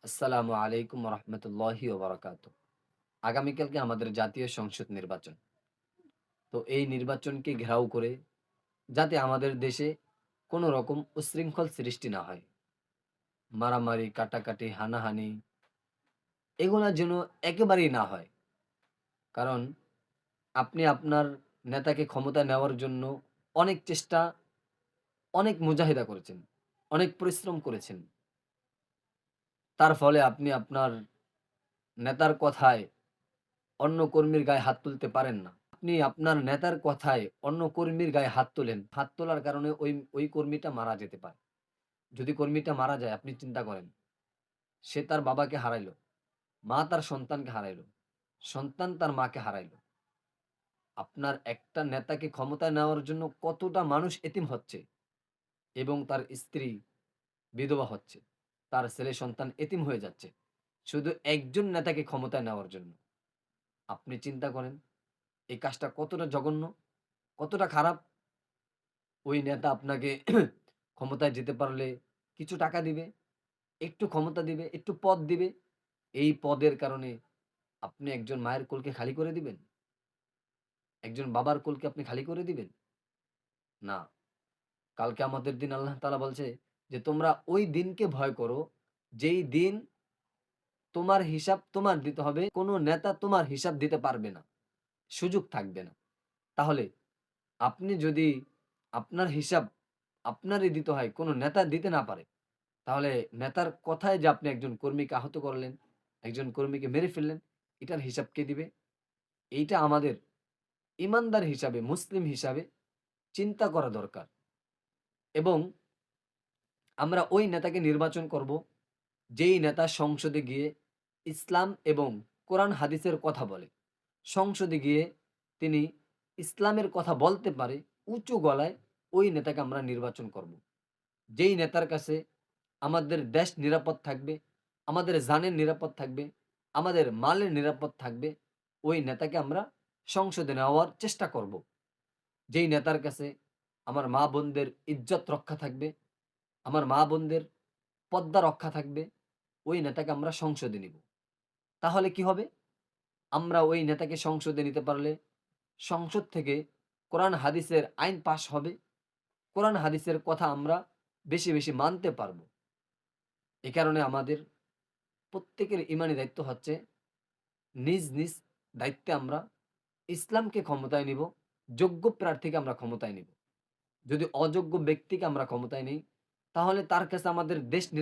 আসসালামু আলাইকুম রহমতুল্লাহি ওবরাকাত। আগামীকালকে আমাদের জাতীয় সংসদ নির্বাচন। তো এই নির্বাচনকে ঘেরাও করে যাতে আমাদের দেশে কোনো রকম উচ্ছৃঙ্খল সৃষ্টি না হয়, মারামারি, কাটাকাটি, হানাহানি এগুলা যেন একেবারেই না হয়। কারণ আপনি আপনার নেতাকে ক্ষমতায় নেওয়ার জন্য অনেক চেষ্টা, অনেক মুজাহিদা করেছেন, অনেক পরিশ্রম করেছেন। তার ফলে আপনি আপনার নেতার কথায় অন্য কর্মীর গায়ে হাত তুলতে পারেন না। আপনি আপনার নেতার কথায় অন্য কর্মীর গায়ে হাত তোলেন। হাত তোলার কারণে ওই কর্মীটা মারা যেতে পারে। যদি কর্মীটা মারা যায় আপনি চিন্তা করেন। সে তার বাবাকে হারাইলো, মা তার সন্তানকে হারাইলো, সন্তান তার মাকে হারাইলো। আপনার একটা নেতাকে ক্ষমতায় নেওয়ার জন্য কতটা মানুষ এতিম হচ্ছে এবং তার স্ত্রী বিধবা হচ্ছে। তার ছেলে সন্তান এতিম হয়ে যাচ্ছে। শুধু একজন নেতাকে ক্ষমতায় নেওয়ার জন্য। আপনি চিন্তা করেন এই কাজটা কতটা জঘন্য, কতটা খারাপ। ওই নেতা আপনাকে ক্ষমতায় যেতে পারলে কিছু টাকা দিবে, একটু ক্ষমতা দিবে, একটু পদ দিবে। এই পদের কারণে আপনি একজন মায়ের কোলকে খালি করে দিবেন? একজন বাবার কোলকে আপনি খালি করে দিবেন? না। কালকে আমাদের দিন আল্লাহ তাআলা বলছে যে, "তোমরা ওই দিনকে ভয় করো, যেই দিন তোমার হিসাব তোমার দিতে হবে। কোন নেতা তোমার হিসাব দিতে পারবে না। সুযোগ থাকবে না।" তাহলে আপনি যদি আপনার হিসাব আপনারই দিতে হয়, কোন নেতা দিতে না পারে, তাহলে নেতার কথায় যে আপনি একজন কর্মীকে আহত করলেন, একজন কর্মীকে মেরে ফেললেন, এটার হিসাব কে দিবে? এইটা আমাদের ইমানদার হিসাবে, মুসলিম হিসাবে চিন্তা করা দরকার। এবং আমরা ওই নেতাকে নির্বাচন করব, যেই নেতা সংসদে গিয়ে ইসলাম এবং কোরআন হাদিসের কথা বলে। সংসদে গিয়ে তিনি ইসলামের কথা বলতে পারে, উঁচু গলায় ওই নেতাকে আমরা নির্বাচন করব। যেই নেতার কাছে আমাদের দেশ নিরাপদ থাকবে, আমাদের জানের নিরাপদ থাকবে, আমাদের মালের নিরাপদ থাকবে, ওই নেতাকে আমরা সংসদে নেওয়ার চেষ্টা করব। যেই নেতার কাছে আমার মা-বোনদের ইজ্জত রক্ষা থাকবে, আমার মা-বোনদের পর্দা রক্ষা থাকবে, ওই নেতাকে আমরা সংসদে নিব। তাহলে কি হবে? আমরা ওই নেতাকে সংসদে নিতে পারলে সংসদ থেকে কোরআন হাদিসের আইন পাস হবে। কোরআন হাদিসের কথা আমরা বেশি, বেশি মানতে পারব। এ কারণে আমাদের প্রত্যেকের ইমানি দায়িত্ব হচ্ছে নিজ, নিজ দায়িত্বে আমরা ইসলামকে ক্ষমতায় নিব। যোগ্য প্রার্থীকে আমরা ক্ষমতায় নিব। যদি অযোগ্য ব্যক্তিকে আমরা ক্ষমতায় নেই, তাহলে তার কাছে আমাদের দেশ